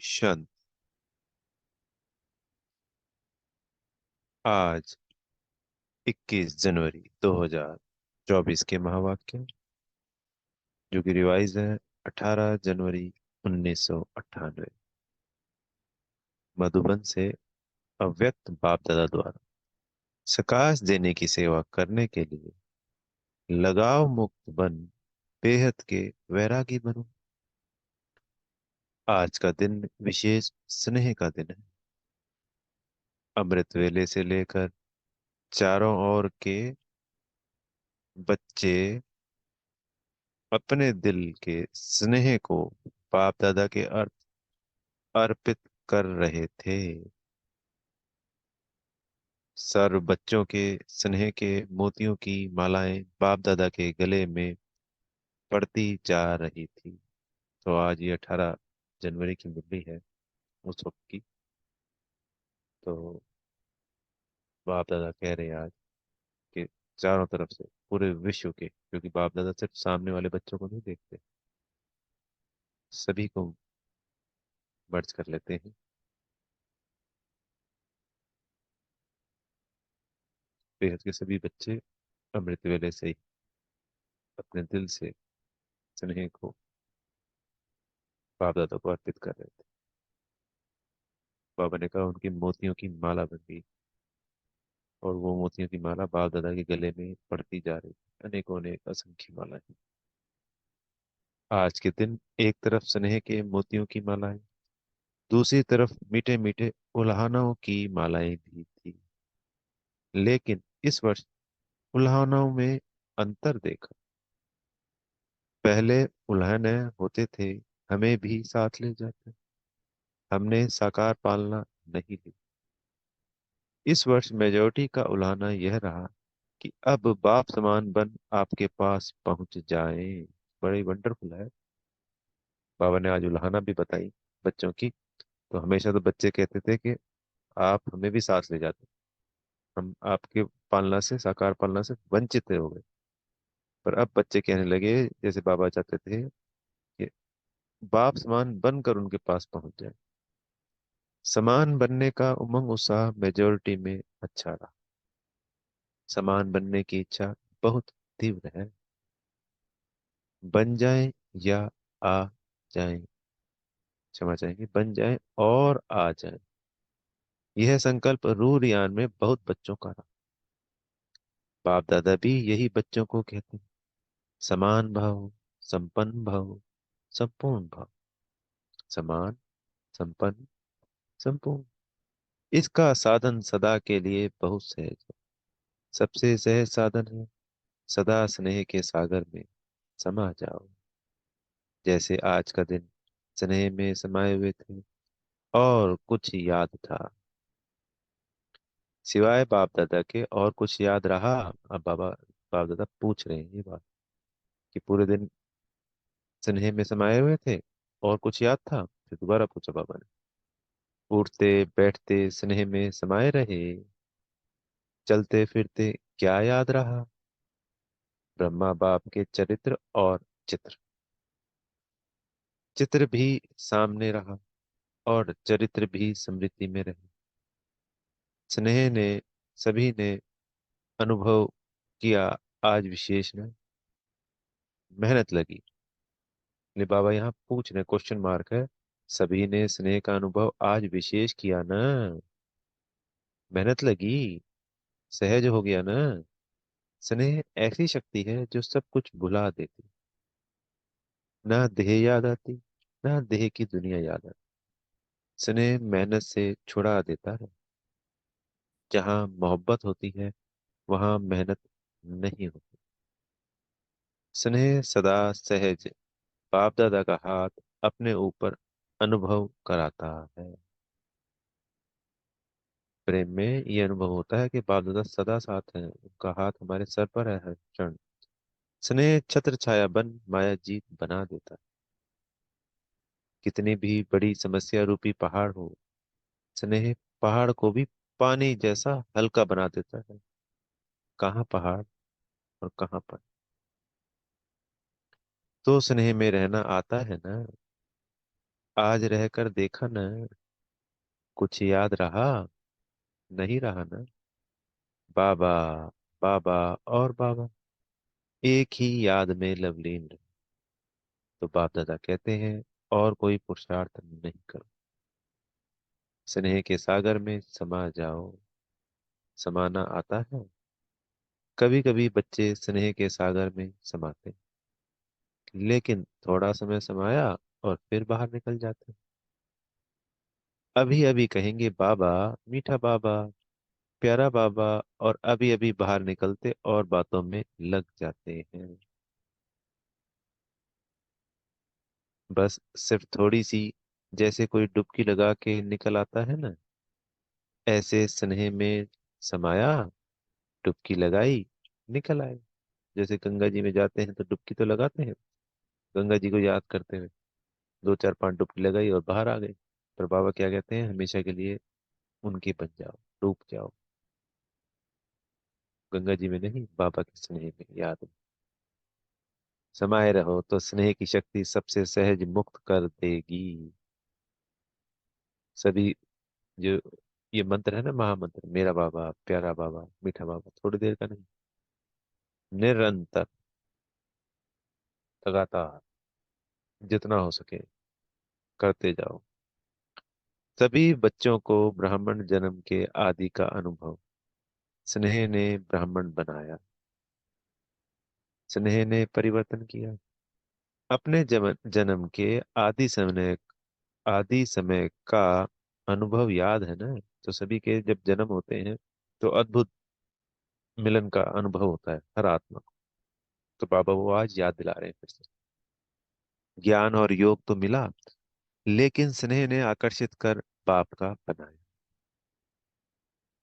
शांत। आज 21 जनवरी 2024 के महावाक्य जो कि रिवाइज है 18 जनवरी 1998। मधुबन से अव्यक्त बाप दादा द्वारा सकाश देने की सेवा करने के लिए लगाव मुक्त बन बेहद के वैरागी बनो। आज का दिन विशेष स्नेह का दिन है। अमृत वेले से लेकर चारों ओर के बच्चे अपने दिल के स्नेह को बाप दादा के अर्पित कर रहे थे। सर्व बच्चों के स्नेह के मोतियों की मालाएं बाप दादा के गले में पड़ती जा रही थी। तो आज ये 18 जनवरी की मुरली है उस वक्त की। तो बाप दादा कह रहे हैं आज कि चारों तरफ से पूरे विश्व के, क्योंकि बाप दादा सिर्फ सामने वाले बच्चों को नहीं देखते, सभी को मर्ज कर लेते हैं। बेहद के सभी बच्चे अमृत वेले से ही अपने दिल से स्नेह को बाप दादा को अर्पित कर रहे थे। बाबा ने कहा उनकी मोतियों की माला बन गई और वो मोतियों की माला बाप दादा के गले में पड़ती जा रही थी, अनेकों अनेक असंख्य मालाएं। आज के दिन एक तरफ स्नेह के मोतियों की मालाएं, दूसरी तरफ मीठे मीठे उल्हानों की मालाएं भी थी। लेकिन इस वर्ष उल्हानों में अंतर देखा। पहले उल्हाने होते थे, हमें भी साथ ले जाते, हमने साकार पालना नहीं ली। इस वर्ष मेजोरिटी का उल्हाना यह रहा कि अब बाप समान बन आपके पास पहुंच जाएं। बड़ी वंडरफुल है। बाबा ने आज उल्हाना भी बताई बच्चों की। तो हमेशा तो बच्चे कहते थे कि आप हमें भी साथ ले जाते, हम आपके पालना से, साकार पालना से वंचित हो गए। पर अब बच्चे कहने लगे जैसे बाबा चाहते थे कि बाप समान बनकर उनके पास पहुंच जाए। समान बनने का उमंग उत्साह मेजोरिटी में अच्छा रहा। समान बनने की इच्छा बहुत तीव्र है। बन जाए या आ जाए, क्षमा चाहेंगे, बन जाए और आ जाए, यह संकल्प रूह रियान में बहुत बच्चों का रहा। बाप दादा भी यही बच्चों को कहते हैं। समान भाव, संपन्न भाव, संपूर्ण भाव। समान, संपन्न, संपूर्ण। इसका साधन सदा के लिए बहुत सहज है। सबसे सहज साधन है सदा स्नेह के सागर में समा जाओ। जैसे आज का दिन स्नेह में समाये हुए थे और कुछ याद था सिवाय बाप दादा के, और कुछ याद रहा। अब बाप दादा पूछ रहे हैं ये बात कि पूरे दिन स्नेह में समाये हुए थे और कुछ याद था। फिर दोबारा पूछा बाबा ने। उठते बैठते स्नेह में समाये रहे, चलते फिरते क्या याद रहा। ब्रह्मा बाप के चरित्र और चित्र, चित्र भी सामने रहा और चरित्र भी स्मृति में रहे। स्नेह ने सभी ने अनुभव किया। आज विशेष ने मेहनत लगी। ने बाबा यहाँ पूछ रहे, क्वेश्चन मार्क है। सभी ने स्नेह का अनुभव आज विशेष किया ना, मेहनत लगी, सहज हो गया ना। स्नेह ऐसी शक्ति है जो सब कुछ भुला देती। ना देह याद आती, ना देह की दुनिया याद आती। स्नेह मेहनत से छुड़ा देता है। जहाँ मोहब्बत होती है वहां मेहनत नहीं होती। स्नेह सदा सहज बाप दादा का हाथ अपने ऊपर अनुभव कराता है। प्रेम में ये अनुभव होता है कि बाप दादा सदा साथ हैं, उनका हाथ हमारे सर पर है हर क्षण। स्नेह छत्र छाया बन माया जीत बना देता है। कितनी भी बड़ी समस्या रूपी पहाड़ हो, स्नेह पहाड़ को भी पानी जैसा हल्का बना देता है। कहाँ पहाड़ और कहाँ पर। तो स्नेह में रहना आता है ना। आज रहकर देखा न, कुछ याद रहा? नहीं रहा ना। बाबा, बाबा और बाबा, एक ही याद में लवलीन रहे। तो बाप दादा कहते हैं, और कोई पुरुषार्थ नहीं करो, स्नेह के सागर में समा जाओ। समाना आता है। कभी कभी बच्चे स्नेह के सागर में समाते हैं, लेकिन थोड़ा समय समाया और फिर बाहर निकल जाते हैं। अभी अभी कहेंगे बाबा, मीठा बाबा, प्यारा बाबा, और अभी अभी बाहर निकलते और बातों में लग जाते हैं। बस सिर्फ थोड़ी सी, जैसे कोई डुबकी लगा के निकल आता है ना, ऐसे स्नेह में समाया, डुबकी लगाई, निकल आए। जैसे गंगा जी में जाते हैं तो डुबकी तो लगाते हैं, गंगा जी को याद करते हुए। दो चार पांच डुबकी लगाई और बाहर आ गए। पर बाबा क्या कहते हैं, हमेशा के लिए उनके बन जाओ, डूब जाओ। गंगा जी में नहीं, बाबा के स्नेह में, याद में समाये रहो, तो स्नेह की शक्ति सबसे सहज मुक्त कर देगी। सभी जो ये मंत्र है ना, महामंत्र, मेरा बाबा, प्यारा बाबा, मीठा बाबा, थोड़ी देर का नहीं, निरंतर, लगातार, जितना हो सके करते जाओ। सभी बच्चों को ब्राह्मण जन्म के आदि का अनुभव, स्नेह ने ब्राह्मण बनाया, स्नेह ने परिवर्तन किया। अपने जन्म के आदि समय का अनुभव याद है ना। तो सभी के जब जन्म होते हैं तो अद्भुत मिलन का अनुभव होता है हर आत्मा को। तो बाबा वो आज याद दिला रहे हैं फिर से। ज्ञान और योग तो मिला, लेकिन स्नेह ने आकर्षित कर बाप का बनाया।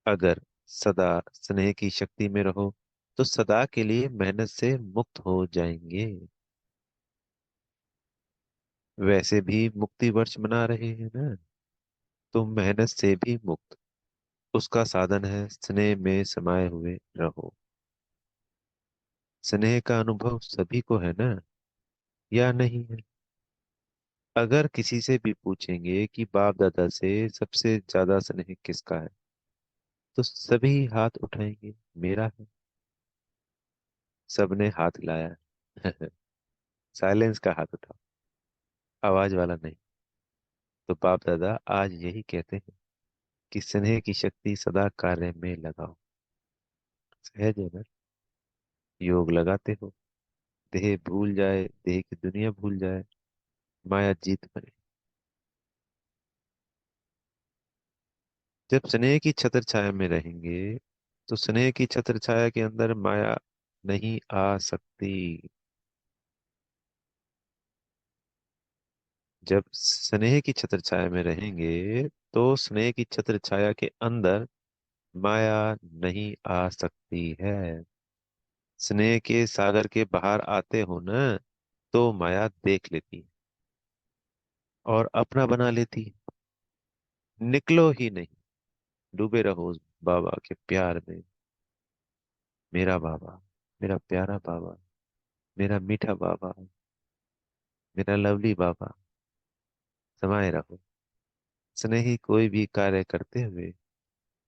अगर सदा स्नेह की शक्ति में रहो तो सदा के लिए मेहनत से मुक्त हो जाएंगे। वैसे भी मुक्ति वर्ष मना रहे हैं ना, तो मेहनत से भी मुक्त, उसका साधन है स्नेह में समाये हुए रहो। स्नेह का अनुभव सभी को है ना, या नहीं है? अगर किसी से भी पूछेंगे कि बाप दादा से सबसे ज्यादा स्नेह किसका है, तो सभी हाथ उठाएंगे, मेरा है। सबने हाथ हिलाया है। साइलेंस का हाथ उठाओ, आवाज वाला नहीं। तो बाप दादा आज यही कहते हैं कि स्नेह की शक्ति सदा कार्य में लगाओ। सहज है ना? योग लगाते हो, देह भूल जाए, देह की दुनिया भूल जाए, माया जीत बने। जब स्नेह की छत्र छाया में रहेंगे तो स्नेह की छत्र छाया के अंदर माया नहीं आ सकती। जब स्नेह की छत्र छाया में रहेंगे तो स्नेह की छत्र छाया के अंदर माया नहीं आ सकती है। स्नेह के सागर के बाहर आते हो ना, तो माया देख लेती है और अपना बना लेती है। निकलो ही नहीं, डूबे रहो उस बाबा के प्यार में। मेरा बाबा, मेरा प्यारा बाबा, मेरा मीठा बाबा, मेरा लवली बाबा, समाये रहो। स्नेही कोई भी कार्य करते हुए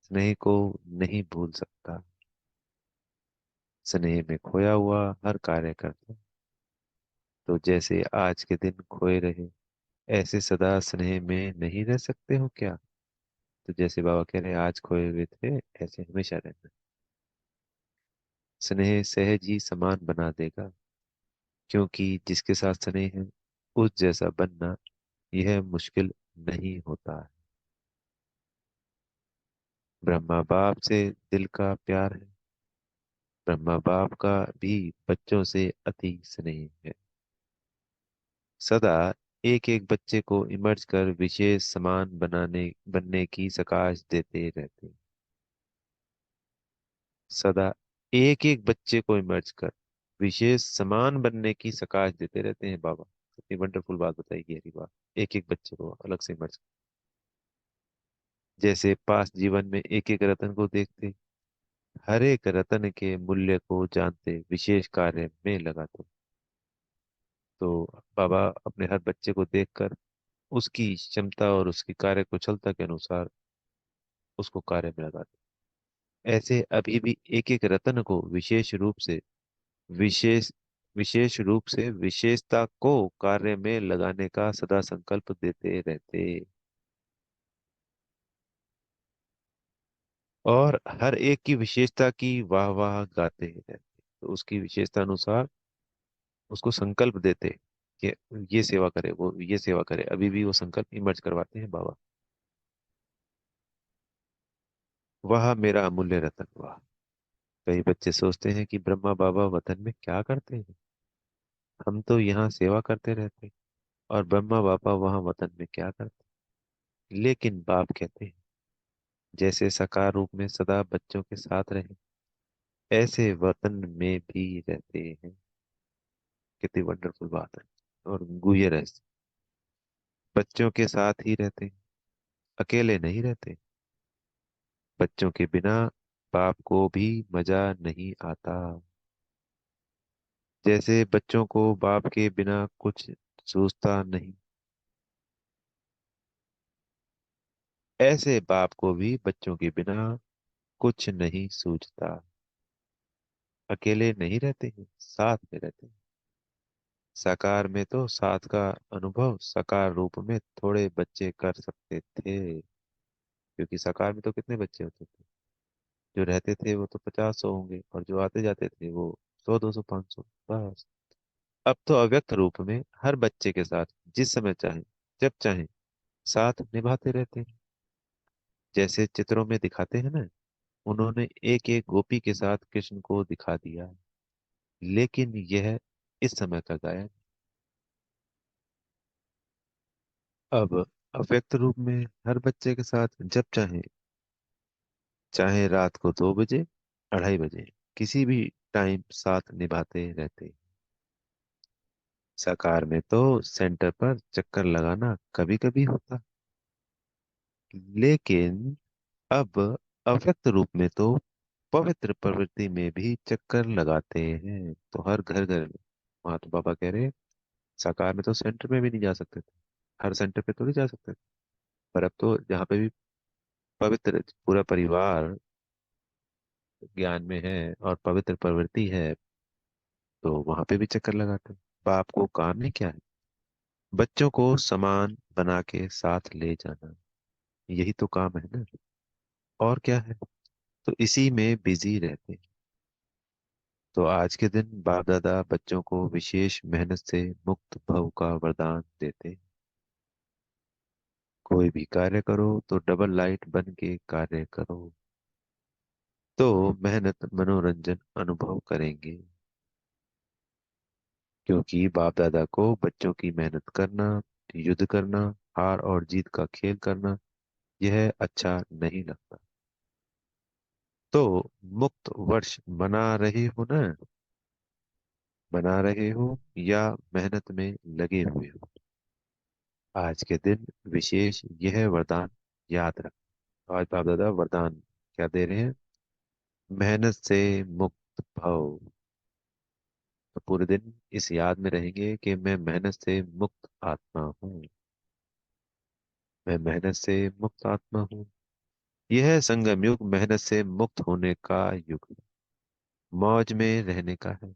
स्नेह को नहीं भूल सकता। स्नेह में खोया हुआ हर कार्य करता। तो जैसे आज के दिन खोए रहे, ऐसे सदा स्नेह में नहीं रह सकते हो क्या? तो जैसे बाबा कह रहे हैं आज खोए हुए थे, ऐसे हमेशा रहना। स्नेह सहज ही समान बना देगा, क्योंकि जिसके साथ स्नेह है उस जैसा बनना यह मुश्किल नहीं होता है। ब्रह्मा बाप से दिल का प्यार है, ब्रह्मा बाप का भी बच्चों से अति स्नेह है। सदा एक एक बच्चे को इमर्ज कर विशेष समान बनने की सकाश देते रहते हैं। सदा एक एक बच्चे को इमर्ज कर विशेष समान बनने की सकाश देते रहते हैं बाबा। कितनी वंडरफुल बात बताई, गहरी बात। एक एक बच्चे को अलग से इमर्ज, जैसे पास जीवन में एक एक रतन को देखते, हर एक रतन के मूल्य को जानते, विशेष कार्य में लगाते। तो बाबा अपने हर बच्चे को देखकर उसकी क्षमता और उसकी कार्य कुशलता के अनुसार उसको कार्य में लगाते। ऐसे अभी भी एक एक रत्न को विशेष विशेष रूप से विशेषता को कार्य में लगाने का सदा संकल्प देते रहते, और हर एक की विशेषता की वाह वाह गाते रहते। तो उसकी विशेषता अनुसार उसको संकल्प देते कि ये सेवा करे, वो ये सेवा करे, अभी भी वो संकल्प इमर्ज करवाते हैं बाबा। वह मेरा अमूल्य रतन, वाह। कई बच्चे सोचते हैं कि ब्रह्मा बाबा वतन में क्या करते हैं, हम तो यहाँ सेवा करते रहते हैं, और ब्रह्मा बाबा वहाँ वतन में क्या करते हैं। लेकिन बाप कहते हैं, जैसे साकार रूप में सदा बच्चों के साथ रहे, ऐसे वतन में भी रहते हैं। कितनी वंडरफुल बात है और गुह्य रहस्य। बच्चों के साथ ही रहते हैं, अकेले नहीं रहते। बच्चों के बिना बाप को भी मजा नहीं आता। जैसे बच्चों को बाप के बिना कुछ सूझता नहीं, ऐसे बाप को भी बच्चों के बिना कुछ नहीं सूझता। अकेले नहीं रहते हैं, साथ में रहते हैं। साकार में तो साथ का अनुभव साकार रूप में थोड़े बच्चे कर सकते थे, क्योंकि साकार में तो कितने बच्चे होते थे, जो रहते थे वो तो 50 100 होंगे, और जो आते जाते थे वो 100 200 500, बस। अब तो अव्यक्त रूप में हर बच्चे के साथ जिस समय चाहे, जब चाहे, साथ निभाते रहते हैं। जैसे चित्रों में दिखाते हैं ना, उन्होंने एक एक गोपी के साथ कृष्ण को दिखा दिया। लेकिन यह इस समय का गायन। अब अव्यक्त रूप में हर बच्चे के साथ जब चाहे, चाहे रात को 2 बजे 2:30 बजे, किसी भी टाइम साथ निभाते रहते। साकार में तो सेंटर पर चक्कर लगाना कभी कभी होता, लेकिन अब अव्यक्त रूप में तो पवित्र प्रवृत्ति में भी चक्कर लगाते हैं। तो हर घर घर में, महात्मा बाबा कह रहे, साकार में तो सेंटर में भी नहीं जा सकते थे, हर सेंटर पे तो नहीं जा सकते थे, पर अब तो जहाँ पे भी पवित्र पूरा परिवार ज्ञान में है और पवित्र प्रवृत्ति है, तो वहां पे भी चक्कर लगाते हैं। बाप को काम ही क्या है, बच्चों को समान बना के साथ ले जाना, यही तो काम है ना, और क्या है। तो इसी में बिजी रहते हैं। तो आज के दिन बाप दादा बच्चों को विशेष मेहनत से मुक्त भव का वरदान देते हैं। कोई भी कार्य करो तो डबल लाइट बन के कार्य करो, तो मेहनत मनोरंजन अनुभव करेंगे। क्योंकि बाप दादा को बच्चों की मेहनत करना, युद्ध करना, हार और जीत का खेल करना, यह अच्छा नहीं लगता। तो मुक्त वर्ष मना रहे हो ना, बना रहे हो, या मेहनत में लगे हुए हो, आज के दिन विशेष यह वरदान याद रख। आज बाप दादा वरदान क्या दे रहे हैं, मेहनत से मुक्त भव। तो पूरे दिन इस याद में रहेंगे कि मैं मेहनत से मुक्त आत्मा हूँ, मैं मेहनत से मुक्त आत्मा हूँ। यह संगम युग मेहनत से मुक्त होने का युग है, मौज में रहने का है।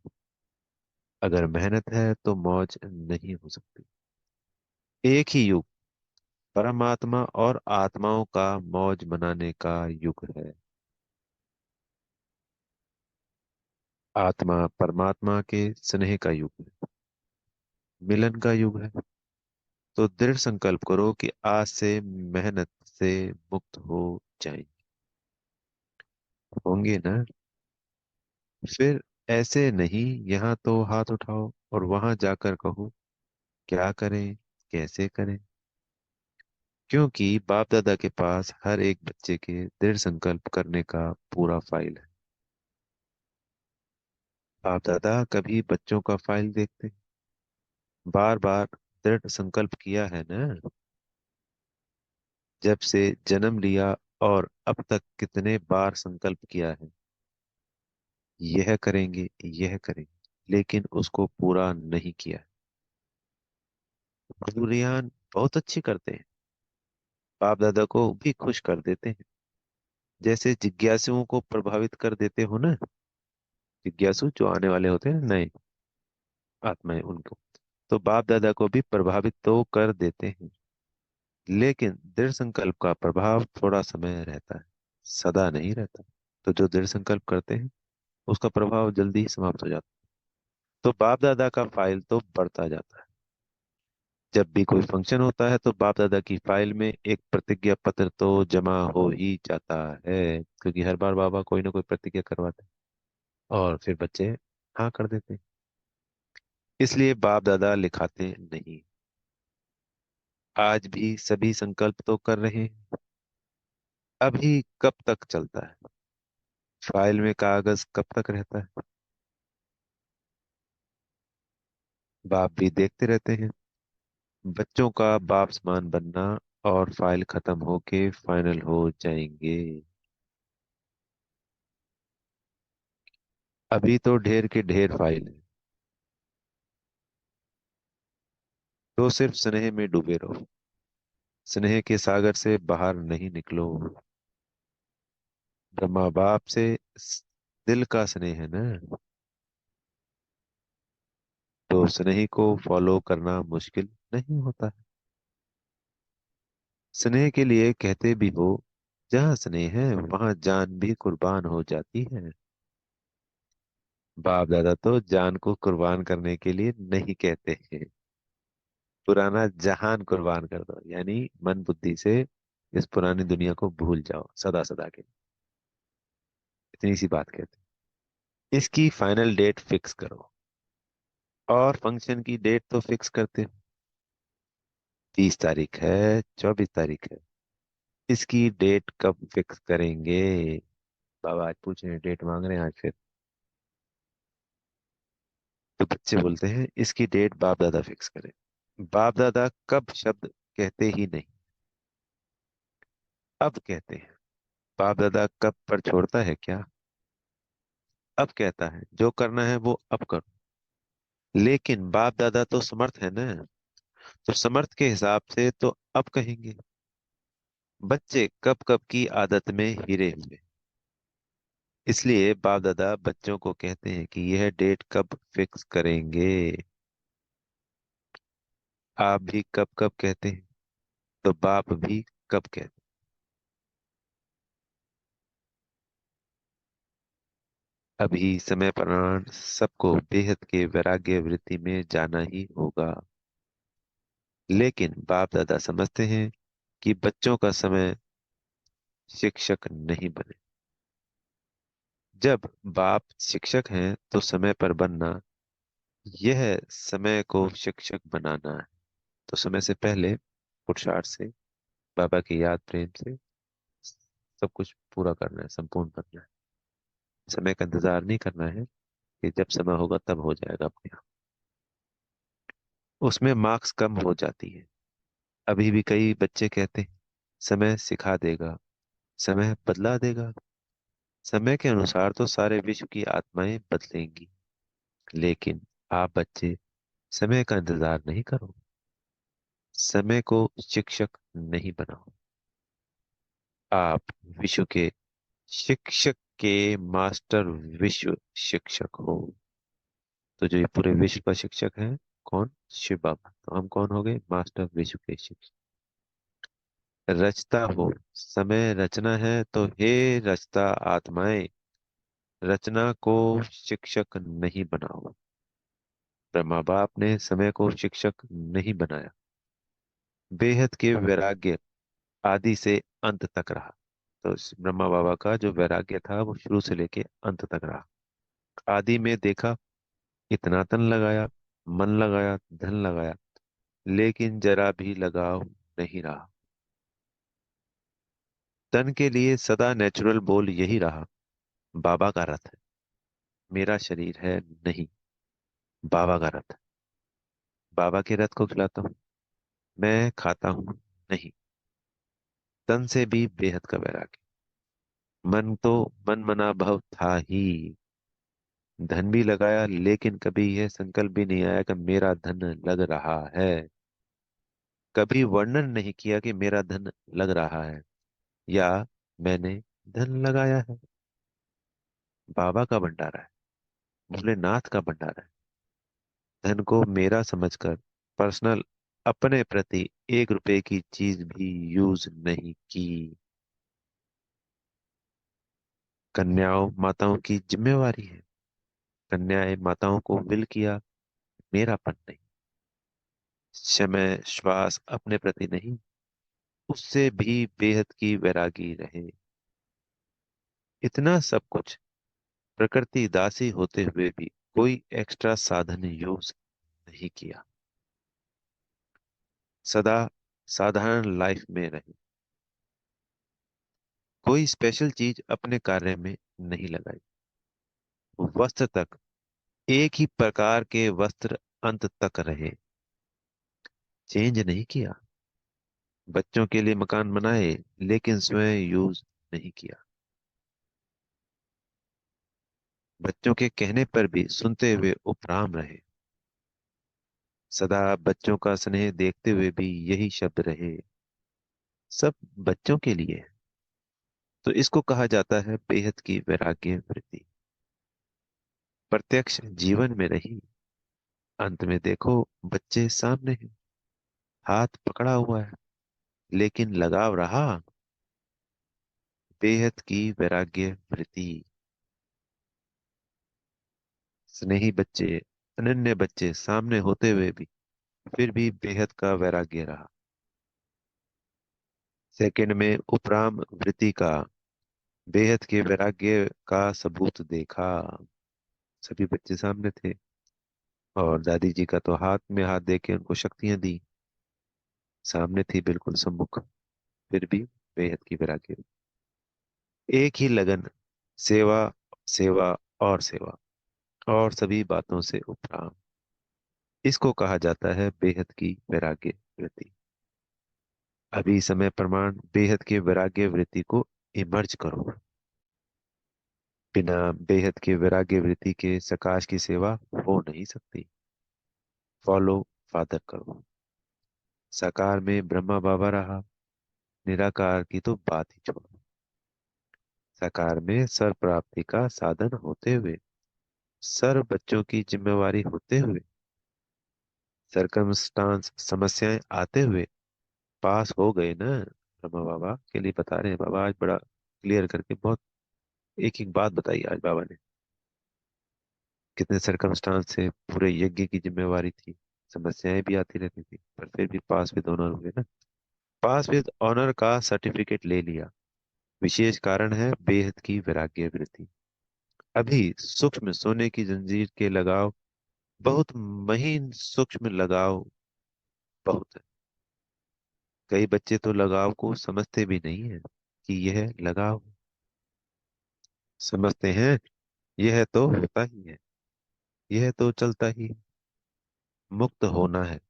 अगर मेहनत है तो मौज नहीं हो सकती। एक ही युग परमात्मा और आत्माओं का मौज मनाने का युग है। आत्मा परमात्मा के स्नेह का युग है, मिलन का युग है। तो दृढ़ संकल्प करो कि आज से मेहनत से मुक्त हो जाएंगे, होंगे ना। फिर ऐसे नहीं, यहाँ तो हाथ उठाओ और वहां जाकर कहो क्या करें, कैसे करें। क्योंकि बाप दादा के पास हर एक बच्चे के दृढ़ संकल्प करने का पूरा फाइल है। बाप दादा कभी बच्चों का फाइल देखते, बार बार दृढ़ संकल्प किया है ना, जब से जन्म लिया, और अब तक कितने बार संकल्प किया है, यह करेंगे यह करेंगे, लेकिन उसको पूरा नहीं किया। बुजुर्ग बहुत अच्छी करते हैं, बाप दादा को भी खुश कर देते हैं, जैसे जिज्ञासुओं को प्रभावित कर देते हो ना। जिज्ञासु जो आने वाले होते हैं नए आत्माएं, उनको तो बाप दादा को भी प्रभावित तो कर देते हैं, लेकिन दृढ़ संकल्प का प्रभाव थोड़ा समय रहता है, सदा नहीं रहता। तो जो दृढ़ संकल्प करते हैं उसका प्रभाव जल्दी ही समाप्त हो जाता है। तो बाप दादा का फाइल तो बढ़ता जाता है। जब भी कोई फंक्शन होता है तो बाप दादा की फाइल में एक प्रतिज्ञा पत्र तो जमा हो ही जाता है, क्योंकि हर बार बाबा कोई ना कोई प्रतिज्ञा करवाते हैं और फिर बच्चे हाँ कर देते हैं। इसलिए बाप दादा लिखाते नहीं। आज भी सभी संकल्प तो कर रहे हैं। अभी कब तक चलता है, फाइल में कागज कब तक रहता है, बाप भी देखते रहते हैं बच्चों का बाप समान बनना, और फाइल खत्म होके फाइनल हो जाएंगे। अभी तो ढेर के ढेर फाइल है, तो सिर्फ स्नेह में डूबे रहो। स्नेह के सागर से बाहर नहीं निकलो। ब्रह्मा बाप से दिल का स्नेह है ना, तो स्नेह को फॉलो करना मुश्किल नहीं होता है। स्नेह के लिए कहते भी हो, जहाँ स्नेह है वहां जान भी कुर्बान हो जाती है। बाप दादा तो जान को कुर्बान करने के लिए नहीं कहते हैं, पुराना जहान कुर्बान कर दो, यानी मन बुद्धि से इस पुरानी दुनिया को भूल जाओ सदा सदा के लिए। इतनी सी बात कहते हैं। इसकी फाइनल डेट फिक्स करो, और फंक्शन की डेट तो फिक्स करते हो। 30 तारीख है, 24 तारीख है, इसकी डेट कब फिक्स करेंगे? बाबा आज पूछ रहे हैं, डेट मांग रहे हैं आज फिर। तो बच्चे बोलते हैं इसकी डेट बाप दादा फिक्स करें। बाप दादा कब शब्द कहते ही नहीं, अब कहते हैं। बाप दादा कब पर छोड़ता है क्या? अब कहता है जो करना है वो अब करो। लेकिन बाप दादा तो समर्थ है ना, तो समर्थ के हिसाब से तो अब कहेंगे। बच्चे कब कब की आदत में हिरे हुए, इसलिए बाप दादा बच्चों को कहते हैं कि यह डेट कब फिक्स करेंगे। आप भी कब कब कहते हैं, तो बाप भी कब कहते हैं। अभी समय प्रमाण सबको बेहद के वैराग्य वृत्ति में जाना ही होगा, लेकिन बाप दादा समझते हैं कि बच्चों का समय शिक्षक नहीं बने। जब बाप शिक्षक हैं तो समय पर बनना, यह समय को शिक्षक बनाना है। तो समय से पहले पुरुषार्थ से, बाबा की याद प्रेम से सब कुछ पूरा करना है, संपूर्ण करना है। समय का इंतजार नहीं करना है कि जब समय होगा तब हो जाएगा अपने आप। उसमें मार्क्स कम हो जाती है। अभी भी कई बच्चे कहते हैं समय सिखा देगा, समय बदला देगा। समय के अनुसार तो सारे विश्व की आत्माएं बदलेंगी, लेकिन आप बच्चे समय का इंतजार नहीं करो। समय को शिक्षक नहीं बनाओ, आप विश्व के शिक्षक के मास्टर विश्व शिक्षक हो। तो जो ये पूरे विश्व का शिक्षक है कौन? शिव बाबा। तो हम कौन हो गए? मास्टर विश्व के शिक्षक। रचता हो, समय रचना है तो हे रचता आत्माएं, रचना को शिक्षक नहीं बनाओ। ब्रह्मा बाप ने समय को शिक्षक नहीं बनाया। बेहद के वैराग्य आदि से अंत तक रहा। तो इस ब्रह्मा बाबा का जो वैराग्य था वो शुरू से लेके अंत तक रहा। आदि में देखा, इतना तन लगाया, मन लगाया, धन लगाया, लेकिन जरा भी लगाव नहीं रहा। तन के लिए सदा नेचुरल बोल यही रहा, बाबा का रथ है, मेरा शरीर है नहीं, बाबा का रथ है। बाबा के रथ को खिलाता हूँ, मैं खाता हूँ नहीं। तन से भी बेहद का वैराग्य। मन तो मन मना भव था ही, धन भी लगाया, लेकिन कभी यह संकल्प भी नहीं आया कि मेरा धन लग रहा है। कभी वर्णन नहीं किया कि मेरा धन लग रहा है या मैंने धन लगाया है। बाबा का भंडारा है, भोलेनाथ का भंडारा है। धन को मेरा समझकर पर्सनल अपने प्रति 1 रुपए की चीज भी यूज नहीं की। कन्याओं माताओं की जिम्मेवारी है। कन्याएं माताओं को विल किया, मेरापन नहीं। समय श्वास अपने प्रति नहीं, उससे भी बेहद की वैरागी रहे। इतना सब कुछ प्रकृति दासी होते हुए भी कोई एक्स्ट्रा साधन यूज नहीं किया। सदा साधारण लाइफ में रहे। कोई स्पेशल चीज अपने कार्य में नहीं लगाई। वस्त्र तक एक ही प्रकार के वस्त्र अंत तक रहे, चेंज नहीं किया। बच्चों के लिए मकान बनाए लेकिन स्वयं यूज नहीं किया। बच्चों के कहने पर भी सुनते हुए उपराम रहे। सदा बच्चों का स्नेह देखते हुए भी यही शब्द रहे, सब बच्चों के लिए है। तो इसको कहा जाता है बेहद की वैराग्य वृत्ति। प्रत्यक्ष जीवन में रही। अंत में देखो, बच्चे सामने हैं, हाथ पकड़ा हुआ है, लेकिन लगाव रहा। बेहद की वैराग्य वृत्ति। स्नेही बच्चे, अनन्य बच्चे सामने होते हुए भी फिर भी बेहद का वैराग्य रहा। सेकंड में उपराम वृत्ति का बेहद के वैराग्य का सबूत देखा। सभी बच्चे सामने थे और दादी जी का तो हाथ में हाथ दे के उनको शक्तियां दी। सामने थी बिल्कुल सम्मुख, फिर भी बेहद की वैराग्य। एक ही लगन, सेवा, सेवा और सेवा, और सभी बातों से उपराम। इसको कहा जाता है बेहद की वैराग्य वृत्ति। अभी समय प्रमाण बेहद के वैराग्य वृत्ति को इमर्ज करो। बिना बेहद के वैराग्य वृत्ति के सकाश की सेवा हो नहीं सकती। फॉलो फादर करो। साकार में ब्रह्मा बाबा रहा, निराकार की तो बात ही छोड़ो। साकार में सर प्राप्ति का साधन होते हुए, सर्व बच्चों की जिम्मेवारी होते हुए, सरकमस्टांस समस्याएं आते हुए पास हो गए ना। ब्रह्मा बाबा के लिए बता रहे हैं, बाबा आज बड़ा क्लियर करके बहुत एक एक बात बताई आज बाबा ने। कितने सरकमस्टांस से पूरे यज्ञ की जिम्मेवारी थी, समस्याएं भी आती रहती थी, पर फिर भी पास विद ऑनर हुए ना। पास विद ऑनर का सर्टिफिकेट ले लिया। विशेष कारण है बेहद की वैराग्य वृत्ति। अभी सूक्ष्म सोने की जंजीर के लगाव, बहुत महीन सूक्ष्म लगाव बहुत है। कई बच्चे तो लगाव को समझते भी नहीं है कि यह लगाव है। समझते हैं यह तो होता ही है, यह तो चलता ही है, मुक्त होना है।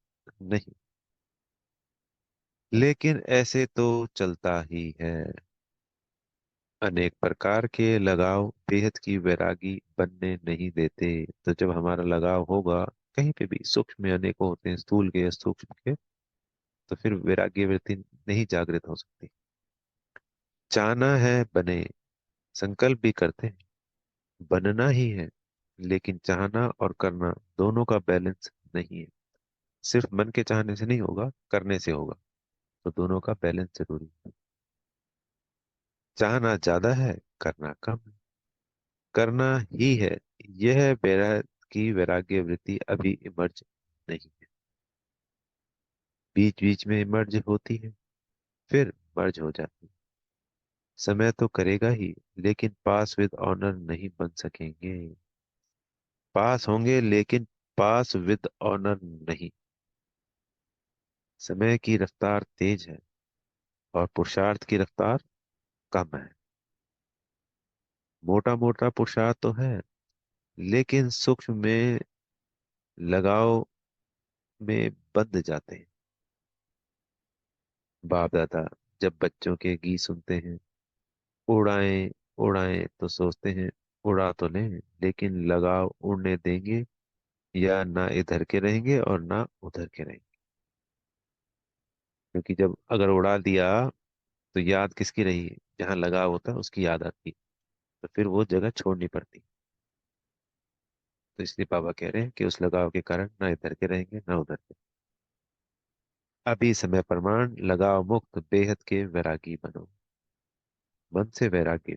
नहीं, लेकिन ऐसे तो चलता ही है। अनेक प्रकार के लगाव बेहद की वैरागी बनने नहीं देते। तो जब हमारा लगाव होगा कहीं पे भी, सूक्ष्म में अनेकों होते हैं, स्थूल के या सूक्ष्म के, तो फिर वैराग्य वृत्ति नहीं जागृत हो सकती। चाहना है बने, संकल्प भी करते हैं, बनना ही है। लेकिन चाहना और करना दोनों का बैलेंस नहीं है। सिर्फ मन के चाहने से नहीं होगा, करने से होगा। तो दोनों का बैलेंस जरूरी है। चाहना ज्यादा है, करना कम है। करना ही है, यह की वैराग्य वृत्ति अभी इमर्ज नहीं है। बीच बीच में इमर्ज होती है, फिर मर्ज हो जाती है। समय तो करेगा ही, लेकिन पास विद ऑनर नहीं बन सकेंगे। पास होंगे लेकिन पास विद ऑनर नहीं। समय की रफ्तार तेज है और पुरुषार्थ की रफ्तार कम है। मोटा मोटा पुरुषार्थ तो है, लेकिन सूक्ष्म में लगाव में बंध जाते हैं। बाप दादा जब बच्चों के गीत सुनते हैं, उड़ाएं उड़ाएं तो सोचते हैं उड़ा तो लें, लेकिन लगाव उड़ने देंगे या ना इधर के रहेंगे और ना उधर के रहेंगे। क्योंकि जब अगर उड़ा दिया तो याद किसकी रही? जहाँ लगाव होता है उसकी याद आती है, तो फिर वो जगह छोड़नी पड़ती। तो इसलिए बाबा कह रहे हैं कि उस लगाव के कारण ना इधर के रहेंगे ना उधर के। अभी समय प्रमाण लगाव मुक्त बेहद के वैरागी बनो। मन से वैराग्य।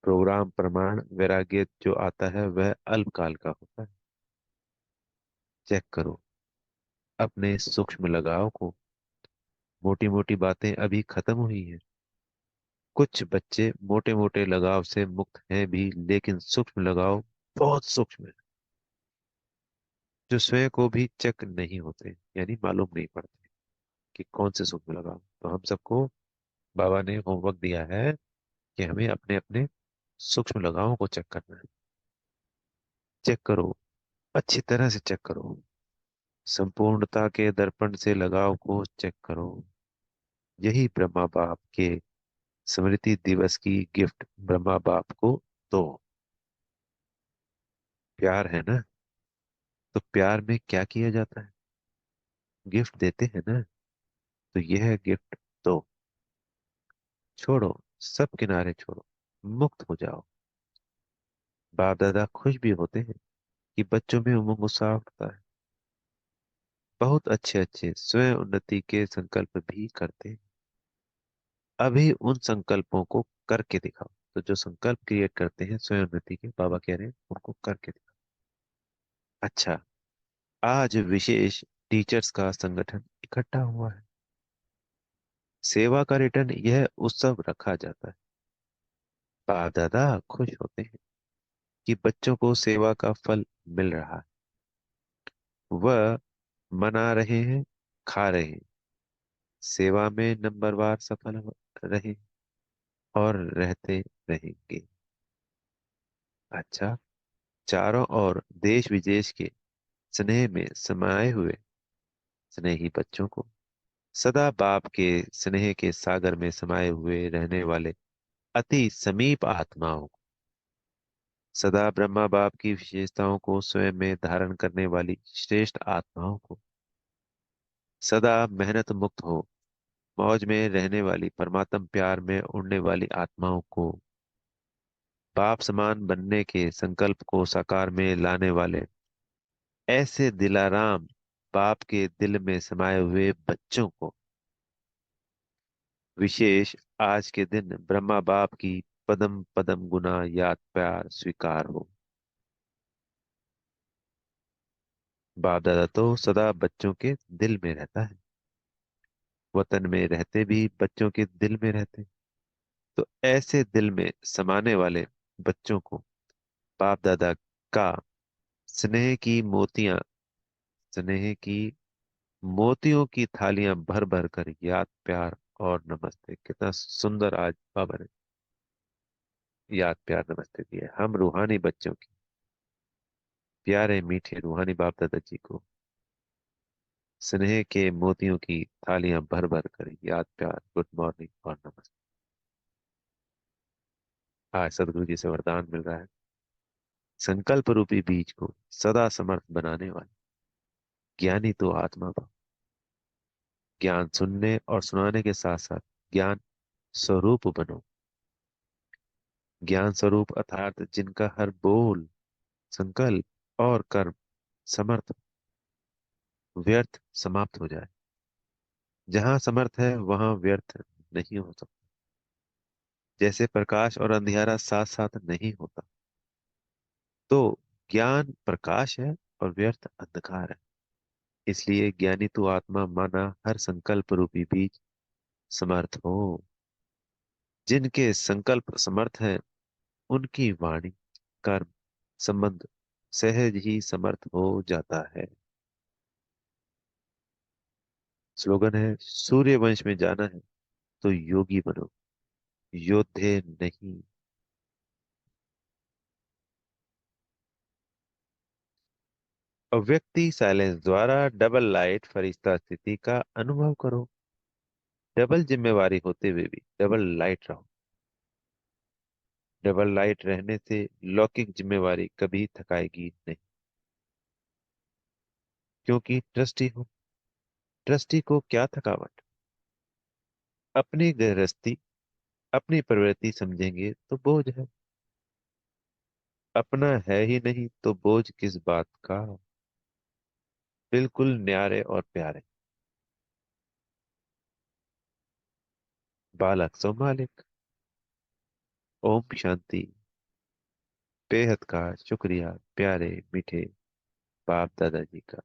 प्रोग्राम प्रमाण वैराग्य जो आता है वह अल्पकाल का होता है। चेक करो अपने सूक्ष्म लगाव को। मोटी मोटी बातें अभी खत्म हुई हैं। कुछ बच्चे मोटे मोटे लगाव से मुक्त हैं भी, लेकिन सूक्ष्म लगाव बहुत सूक्ष्म है, जो स्वयं को भी चेक नहीं होते, यानी मालूम नहीं पड़ते कि कौन से सूक्ष्म लगाव। तो हम सबको बाबा ने होमवर्क दिया है कि हमें अपने अपने सूक्ष्म लगावों को चेक करना है। चेक करो, अच्छी तरह से चेक करो। संपूर्णता के दर्पण से लगाव को चेक करो। यही ब्रह्मा बाप के स्मृति दिवस की गिफ्ट ब्रह्मा बाप को दो। प्यार है ना? तो प्यार में क्या किया जाता है? गिफ्ट देते हैं ना? तो यह गिफ्ट दो। छोड़ो, सब किनारे छोड़ो, मुक्त हो जाओ। बाप दादा खुश भी होते हैं कि बच्चों में उमंग उत्साह उठता है। बहुत अच्छे अच्छे स्वयं उन्नति के संकल्प भी करते हैं। अभी उन संकल्पों को करके दिखाओ। तो जो संकल्प क्रिएट करते हैं स्वयं उन्नति के, बाबा कह रहे हैं उनको करके दिखाओ। अच्छा, आज विशेष टीचर्स का संगठन इकट्ठा हुआ है। सेवा का रिटर्न यह उत्सव रखा जाता है। बाप दादा खुश होते हैं कि बच्चों को सेवा का फल मिल रहा है। वह मना रहे हैं, खा रहे हैं, सेवा में नंबरवार सफल रहे और रहते रहेंगे। अच्छा, चारों ओर देश विदेश के स्नेह में समाये हुए स्नेही बच्चों को, सदा बाप के स्नेह के सागर में समाये हुए रहने वाले अति समीप आत्माओं को, सदा ब्रह्मा बाप की विशेषताओं को स्वयं में धारण करने वाली श्रेष्ठ आत्माओं को, सदा मेहनत मुक्त हो मौज में रहने वाली परमात्म प्यार में उड़ने वाली आत्माओं को, बाप समान बनने के संकल्प को साकार में लाने वाले ऐसे दिलाराम बाप के दिल में समाये हुए बच्चों को, विशेष आज के दिन ब्रह्मा बाप की पदम पदम गुना याद प्यार स्वीकार हो। बाप दादा तो सदा बच्चों के दिल में रहता है। वतन में रहते भी बच्चों के दिल में रहते। तो ऐसे दिल में समाने वाले बच्चों को बाप दादा का स्नेह की मोतियां, स्नेह की मोतियों की थालियां भर भर कर याद प्यार और नमस्ते। कितना सुंदर आज बाबा ने याद प्यार नमस्ते दिया है हम रूहानी बच्चों की। प्यारे मीठे रूहानी बाप दादा जी को स्नेह के मोतियों की थालियां भर भर कर याद प्यार गुड मॉर्निंग और नमस्ते। आज सदगुरु जी से वरदान मिल रहा है, संकल्प रूपी बीज को सदा समर्थ बनाने वाले ज्ञानी तो आत्मा भव। ज्ञान सुनने और सुनाने के साथ साथ ज्ञान स्वरूप बनो। ज्ञान स्वरूप अर्थात जिनका हर बोल, संकल्प और कर्म समर्थ व्यर्थ समाप्त हो जाए। जहां समर्थ है वहां व्यर्थ नहीं हो सकता। जैसे प्रकाश और अंधियारा साथ साथ नहीं होता, तो ज्ञान प्रकाश है और व्यर्थ अंधकार है। इसलिए ज्ञानी तो आत्मा माना हर संकल्प रूपी बीज समर्थ हो। जिनके संकल्प समर्थ हैं उनकी वाणी कर्म संबंध सहज ही समर्थ हो जाता है। स्लोगन है, सूर्य वंश में जाना है तो योगी बनो, योद्धे नहीं। अव्यक्ति साइलेंस द्वारा डबल लाइट फरिश्ता स्थिति का अनुभव करो। डबल जिम्मेवारी होते हुए भी डबल लाइट रहो। डबल लाइट रहने से लौकिक जिम्मेवारी कभी थकाएगी नहीं, क्योंकि ट्रस्टी हो। दृष्टि को क्या थकावट। अपनी गृहस्थी, अपनी प्रवृत्ति समझेंगे तो बोझ है। अपना है ही नहीं तो बोझ किस बात का। बिल्कुल न्यारे और प्यारे। बालक सो मालिक। ओम शांति। बेहद का शुक्रिया प्यारे मीठे बाप दादाजी का।